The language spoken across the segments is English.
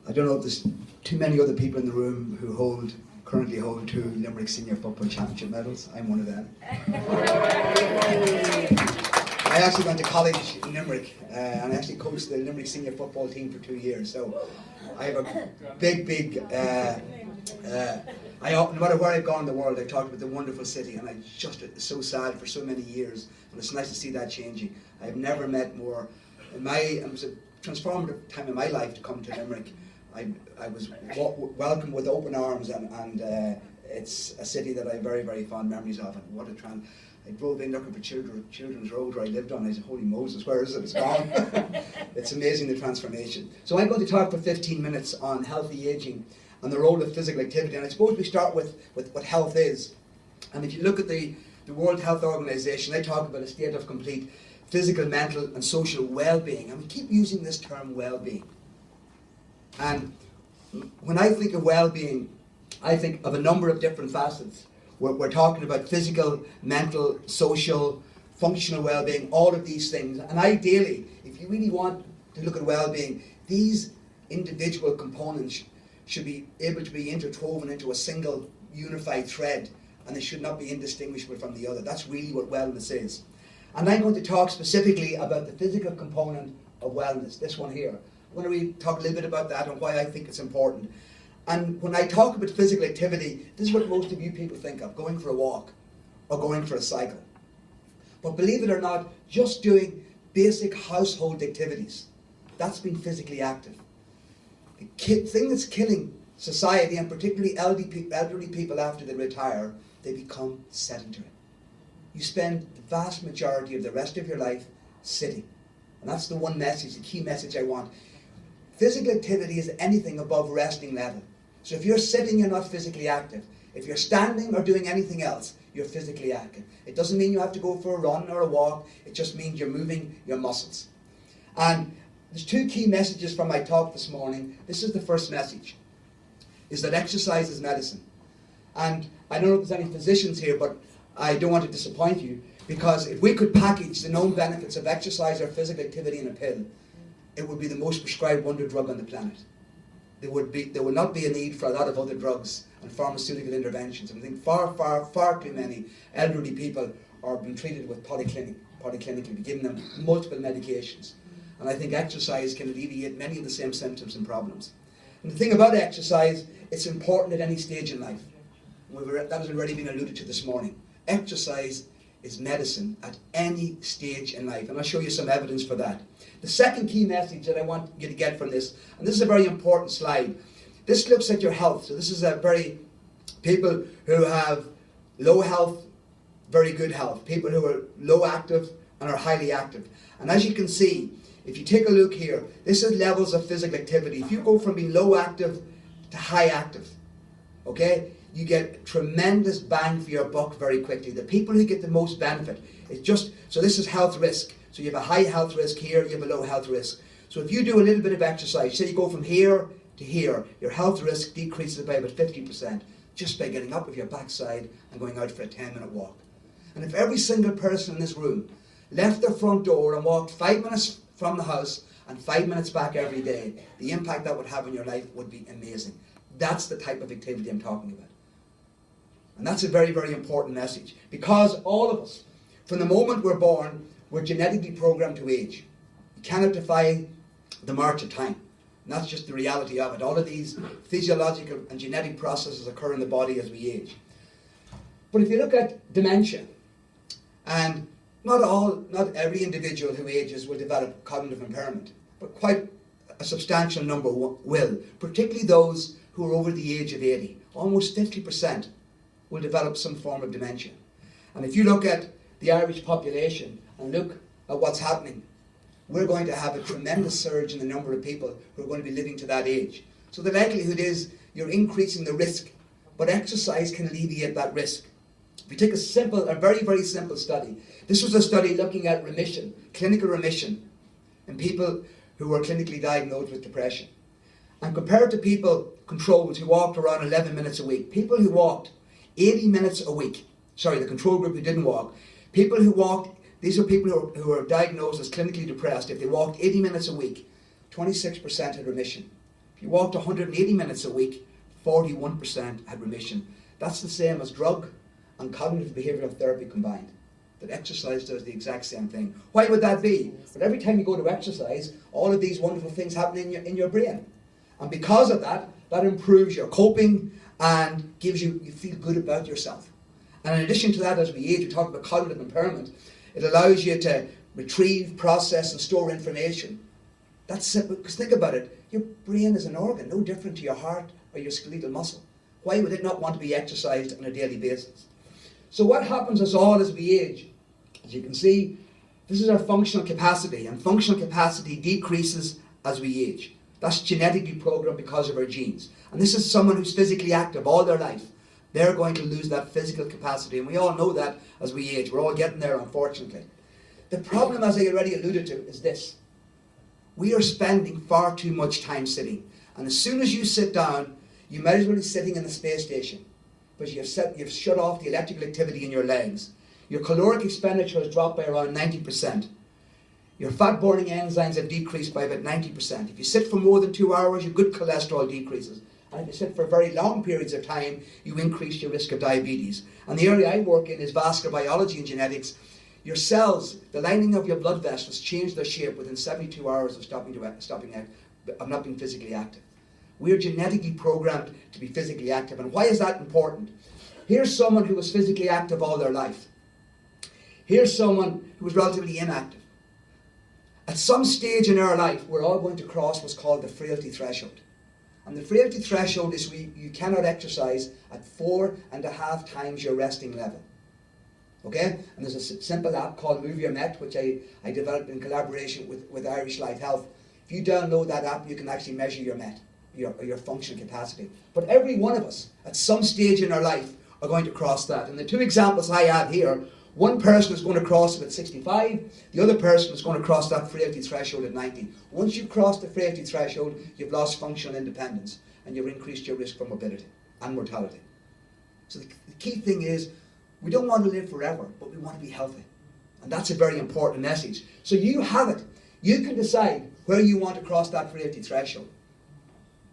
I don't know if there's too many other people in the room who currently hold 2 Limerick Senior Football Championship medals. I'm one of them. I actually went to college in Limerick and I actually coached the Limerick Senior Football team for 2 years. So I have a big, no matter where I've gone in the world, I've talked about the wonderful city, and it's so sad for so many years, and it's nice to see that changing. I've never met more. It was a transformative time in my life to come to Limerick. I was welcomed with open arms, and it's a city that I have very, very fond memories of. And what a I drove in looking for Children's Road where I lived on. I said, holy Moses, where is it? It's gone. It's amazing, the transformation. So I'm going to talk for 15 minutes on healthy aging and the role of physical activity. And I suppose we start with what health is. And if you look at the World Health Organization, they talk about a state of complete physical, mental and social well-being. And we keep using this term well-being. And when I think of well-being, I think of a number of different facets. We're talking about physical, mental, social, functional well-being, all of these things. And ideally, if you really want to look at well-being, these individual components should be able to be interwoven into a single unified thread, and they should not be indistinguishable from the other. That's really what wellness is. And I'm going to talk specifically about the physical component of wellness, this one here. I'm going to really talk a little bit about that and why I think it's important. And when I talk about physical activity, this is what most of you people think of, going for a walk or going for a cycle. But believe it or not, just doing basic household activities, that's being physically active. The thing that's killing society, and particularly elderly people after they retire, they become sedentary. You spend the vast majority of the rest of your life sitting. And that's the one message, the key message I want. Physical activity is anything above resting level. So if you're sitting, you're not physically active. If you're standing or doing anything else, you're physically active. It doesn't mean you have to go for a run or a walk. It just means you're moving your muscles. And there's 2 key messages from my talk this morning. This is the first message, is that exercise is medicine. And I don't know if there's any physicians here, but I don't want to disappoint you, because if we could package the known benefits of exercise or physical activity in a pill, it would be the most prescribed wonder drug on the planet. There would not be a need for a lot of other drugs and pharmaceutical interventions. And I think far too many elderly people are being treated with polyclinically, giving them multiple medications. And I think exercise can alleviate many of the same symptoms and problems. And the thing about exercise, it's important at any stage in life. That has already been alluded to this morning. Exercise is medicine at any stage in life. And I'll show you some evidence for that. The second key message that I want you to get from this, and this is a very important slide, this looks at your health. So this is people who have low health, very good health, people who are low active and are highly active. And as you can see, if you take a look here, this is levels of physical activity. If you go from being low active to high active, okay, you get tremendous bang for your buck very quickly. The people who get the most benefit, so this is health risk. So you have a high health risk here, you have a low health risk. So if you do a little bit of exercise, say you go from here to here, your health risk decreases by about 50% just by getting up with your backside and going out for a 10-minute walk. And if every single person in this room left their front door and walked 5 minutes from the house and 5 minutes back every day, the impact that would have on your life would be amazing. That's the type of activity I'm talking about. And that's a very, very important message, because all of us, from the moment we're born, we're genetically programmed to age. You cannot defy the march of time. And that's just the reality of it. All of these physiological and genetic processes occur in the body as we age. But if you look at dementia, and not every individual who ages will develop cognitive impairment, but quite a substantial number will, particularly those who are over the age of 80. Almost 50% will develop some form of dementia. And if you look at the Irish population and look at what's happening, we're going to have a tremendous surge in the number of people who are going to be living to that age. So the likelihood is you're increasing the risk, but exercise can alleviate that risk. If you take a very, very simple study, this was a study looking at remission, clinical remission, in people who were clinically diagnosed with depression. And compared to people, controls, who walked around 11 minutes a week, people who walked 80 minutes a week, the control group who didn't walk, people who walked, these are people who are diagnosed as clinically depressed. If they walked 80 minutes a week, 26% had remission. If you walked 180 minutes a week, 41% had remission. That's the same as drug and cognitive behavioural therapy combined. That exercise does the exact same thing. Why would that be? But every time you go to exercise, all of these wonderful things happen in your brain. And because of that, that improves your coping and gives you feel good about yourself. And in addition to that, as we age, we talk about cognitive impairment, it allows you to retrieve, process and store information. That's simple, because think about it, your brain is an organ, no different to your heart or your skeletal muscle. Why would it not want to be exercised on a daily basis? So what happens as we age? As you can see, this is our functional capacity, and functional capacity decreases as we age. That's genetically programmed because of our genes. And this is someone who's physically active all their life. They're going to lose that physical capacity, and we all know that as we age. We're all getting there, unfortunately. The problem, as I already alluded to, is this. We are spending far too much time sitting. And as soon as you sit down, you might as well be sitting in the space station, because you've shut off the electrical activity in your legs. Your caloric expenditure has dropped by around 90%. Your fat-burning enzymes have decreased by about 90%. If you sit for more than 2 hours, your good cholesterol decreases. And if you sit for very long periods of time, you increase your risk of diabetes. And the area I work in is vascular biology and genetics. Your cells, the lining of your blood vessels, change their shape within 72 hours of not being physically active. We are genetically programmed to be physically active. And why is that important? Here's someone who was physically active all their life. Here's someone who was relatively inactive. At some stage in our life, we're all going to cross what's called the frailty threshold. And the frailty threshold is you cannot exercise at 4.5 times your resting level. Okay? And there's a simple app called Move Your Met, which I developed in collaboration with Irish Life Health. If you download that app, you can actually measure your Met, your functional capacity. But every one of us, at some stage in our life, are going to cross that. And the two examples I have here, one person is going to cross it at 65, the other person is going to cross that frailty threshold at 90. Once you cross the frailty threshold, you've lost functional independence and you've increased your risk for morbidity and mortality. So the key thing is, we don't want to live forever, but we want to be healthy. And that's a very important message. So you have it. You can decide where you want to cross that frailty threshold.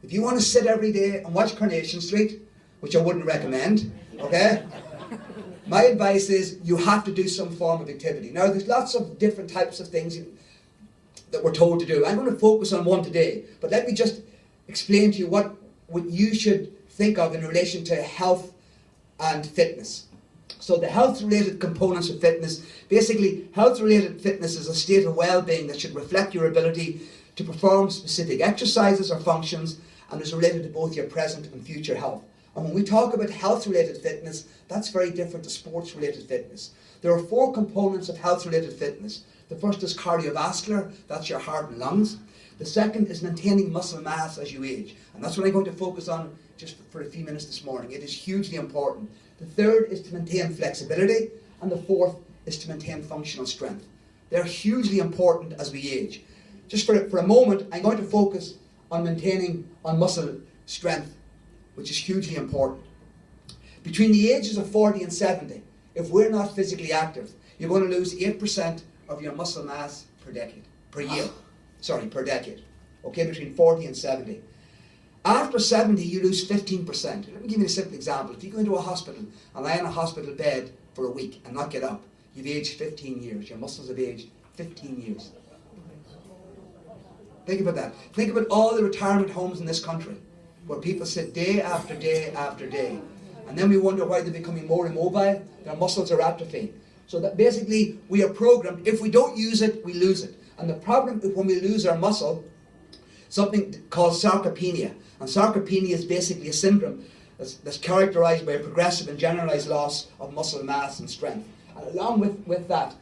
If you want to sit every day and watch Coronation Street, which I wouldn't recommend, okay? My advice is you have to do some form of activity. Now, there's lots of different types of things that we're told to do. I'm going to focus on one today, but let me just explain to you what you should think of in relation to health and fitness. So the health-related components of fitness, basically health-related fitness is a state of well-being that should reflect your ability to perform specific exercises or functions and is related to both your present and future health. And when we talk about health-related fitness, that's very different to sports-related fitness. There are 4 components of health-related fitness. The first is cardiovascular, that's your heart and lungs. The second is maintaining muscle mass as you age. And that's what I'm going to focus on just for a few minutes this morning. It is hugely important. The third is to maintain flexibility. And the fourth is to maintain functional strength. They're hugely important as we age. Just for a moment, I'm going to focus on maintaining muscle strength, which is hugely important. Between the ages of 40 and 70, if we're not physically active, you're going to lose 8% of your muscle mass per decade. Okay, between 40 and 70. After 70, you lose 15%. Let me give you a simple example. If you go into a hospital and lie in a hospital bed for a week and not get up, you've aged 15 years. Your muscles have aged 15 years. Think about that. Think about all the retirement homes in this country where people sit day after day after day. And then we wonder why they're becoming more immobile. Their muscles are atrophying. So that basically we are programmed, if we don't use it, we lose it. And the problem is when we lose our muscle, something called sarcopenia. And sarcopenia is basically a syndrome that's characterized by a progressive and generalized loss of muscle mass and strength. And along with that,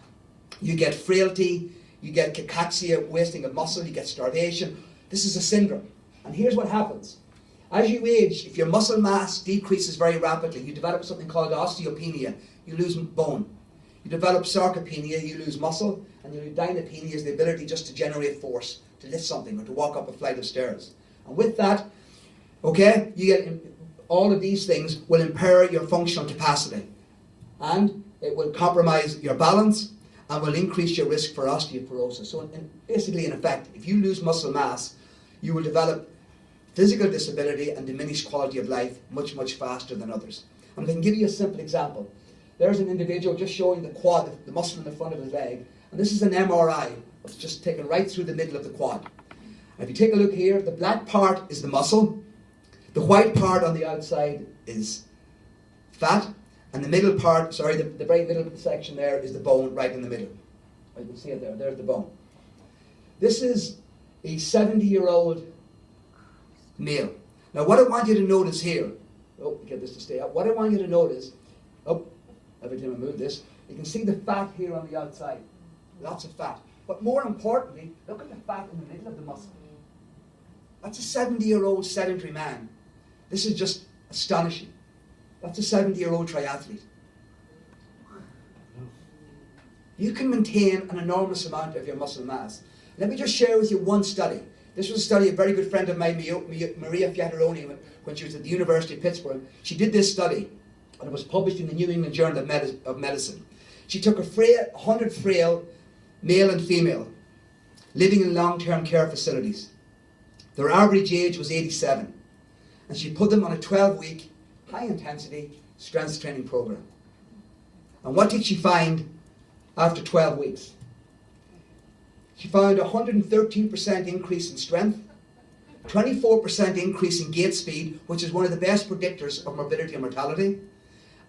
you get frailty, you get cachexia, wasting of muscle, you get starvation. This is a syndrome. And here's what happens. As you age, if your muscle mass decreases very rapidly, you develop something called osteopenia. You lose bone. You develop sarcopenia, you lose muscle, and you lose dynapenia, is the ability just to generate force, to lift something or to walk up a flight of stairs. And with that, okay, you get all of these things will impair your functional capacity, and it will compromise your balance and will increase your risk for osteoporosis. So basically, in effect, if you lose muscle mass, you will develop physical disability and diminished quality of life much, much faster than others. And I can give you a simple example. There's an individual just showing the quad, the muscle in the front of his leg, and this is an MRI. It's just taken right through the middle of the quad. And if you take a look here, the black part is the muscle, the white part on the outside is fat, and the middle part, the very middle section there is the bone right in the middle. You can see it there, there's the bone. This is a 70-year-old male. Now what I want you to notice here, get this to stay up. What I want you to notice, every time I move this, you can see the fat here on the outside. Lots of fat. But more importantly, look at the fat in the middle of the muscle. That's a 70-year-old sedentary man. This is just astonishing. That's a 70-year-old triathlete. You can maintain an enormous amount of your muscle mass. Let me just share with you one study. This was a study of a very good friend of mine, Maria Fiataroni, when she was at the University of Pittsburgh. She did this study, and it was published in the New England Journal of Medicine. She took 100 frail male and female living in long-term care facilities. Their average age was 87. And she put them on a 12-week, high-intensity strength training program. And what did she find after 12 weeks? She found a 113% increase in strength, 24% increase in gait speed, which is one of the best predictors of morbidity and mortality,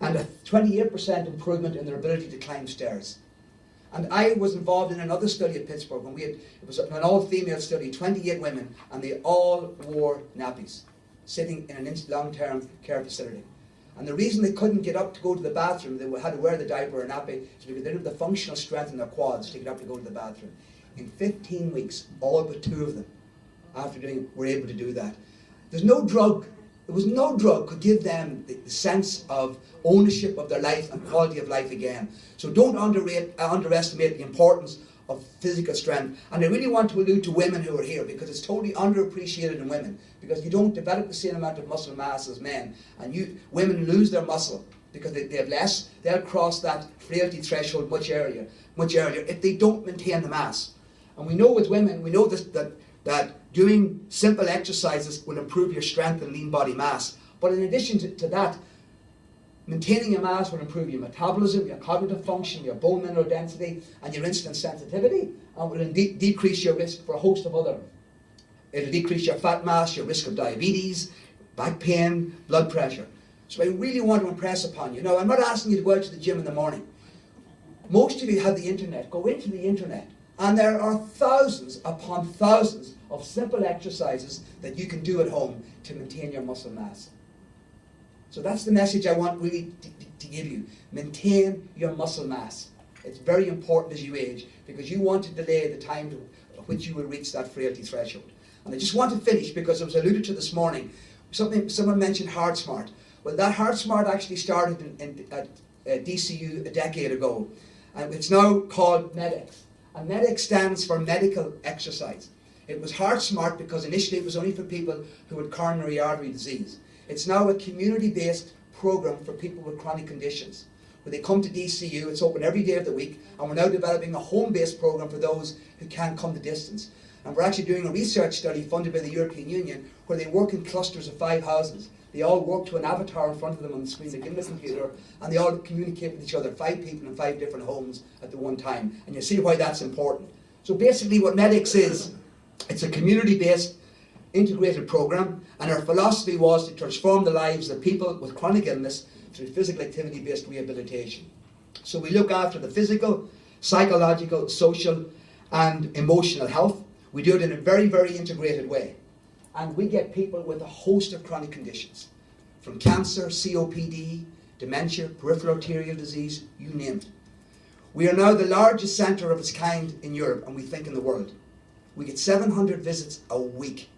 and a 28% improvement in their ability to climb stairs. And I was involved in another study at Pittsburgh, and it was an all-female study, 28 women, and they all wore nappies, sitting in a long-term care facility. And the reason they couldn't get up to go to the bathroom, they had to wear the diaper or nappy, is because they didn't have the functional strength in their quads to get up to go to the bathroom. In 15 weeks, all but 2 of them, after doing it, were able to do that. There was no drug could give them the sense of ownership of their life and quality of life again. So don't underestimate the importance of physical strength. And I really want to allude to women who are here, because it's totally underappreciated in women, because you don't develop the same amount of muscle mass as men, and women lose their muscle because they have less. They'll cross that frailty threshold much earlier if they don't maintain the mass. And we know with women, we know that doing simple exercises will improve your strength and lean body mass. But in addition to that, maintaining your mass will improve your metabolism, your cognitive function, your bone mineral density, and your insulin sensitivity, and will decrease your risk for a host of other. It'll decrease your fat mass, your risk of diabetes, back pain, blood pressure. So I really want to impress upon you. Now, I'm not asking you to go out to the gym in the morning. Most of you have the internet. Go into the internet. And there are thousands upon thousands of simple exercises that you can do at home to maintain your muscle mass. So that's the message I want really to give you. Maintain your muscle mass. It's very important as you age, because you want to delay the time to which you will reach that frailty threshold. And I just want to finish, because it was alluded to this morning. Someone mentioned Heart Smart. Well, that Heart Smart actually started at DCU a decade ago. And it's now called MEDEX. And MEDEX stands for medical exercise. It was Heart Smart because initially it was only for people who had coronary artery disease. It's now a community-based program for people with chronic conditions. When they come to DCU, it's open every day of the week, and we're now developing a home-based program for those who can't come the distance. And we're actually doing a research study funded by the European Union where they work in clusters of 5 houses. They all work to an avatar in front of them on the screen. They get in the computer and they all communicate with each other, 5 people in 5 different homes at the one time. And you'll see why that's important. So basically what MEDEX is, it's a community-based integrated program, and our philosophy was to transform the lives of people with chronic illness through physical activity-based rehabilitation. So we look after the physical, psychological, social and emotional health. We do it in a very, very integrated way. And we get people with a host of chronic conditions, from cancer, COPD, dementia, peripheral arterial disease, you name it. We are now the largest centre of its kind in Europe, and we think in the world. We get 700 visits a week.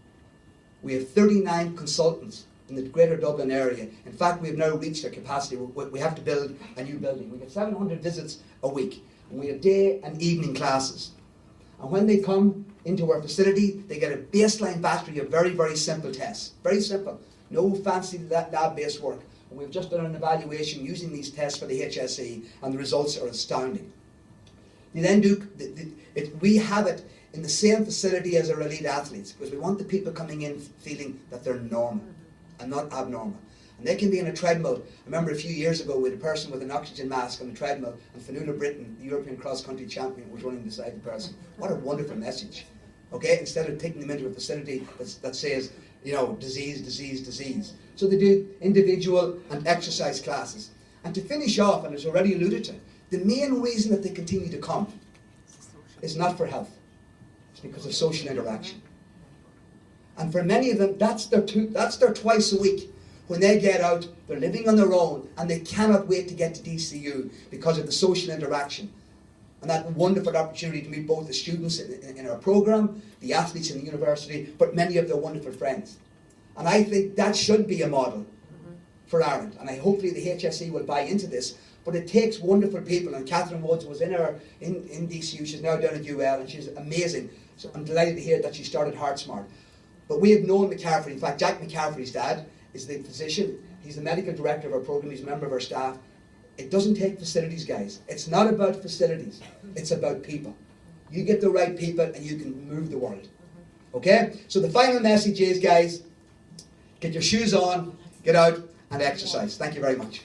We have 39 consultants in the Greater Dublin area. In fact, we have now reached our capacity. We have to build a new building. We get 700 visits a week. And we have day and evening classes. And when they come into our facility, they get a baseline battery of very, very simple tests. Very simple. No fancy lab-based work. And we've just done an evaluation using these tests for the HSE, and the results are astounding. They then we have it in the same facility as our elite athletes, because we want the people coming in feeling that they're normal and not abnormal. And they can be in a treadmill. I remember a few years ago with a person with an oxygen mask on a treadmill, and Fanula Britton, the European cross-country champion, was running beside the person. What a wonderful message. Okay, instead of taking them into a facility that says, you know, disease, disease, disease. So they do individual and exercise classes. And to finish off, and it's already alluded to, the main reason that they continue to come is not for health. It's because of social interaction. And for many of them, that's their twice a week. When they get out, they're living on their own, and they cannot wait to get to DCU because of the social interaction. And that wonderful opportunity to meet both the students in our program, the athletes in the university, but many of their wonderful friends. And I think that should be a model for Ireland. And hopefully the HSE will buy into this. But it takes wonderful people, and Catherine Woods was in DCU, she's now down at UL, and she's amazing. So I'm delighted to hear that she started Heart Smart. But we have known McCaffrey. In fact, Jack McCaffrey's dad is the physician. He's the medical director of our program. He's a member of our staff. It doesn't take facilities, guys. It's not about facilities. It's about people. You get the right people and you can move the world. Okay? So the final message is, guys, get your shoes on, get out and exercise. Thank you very much.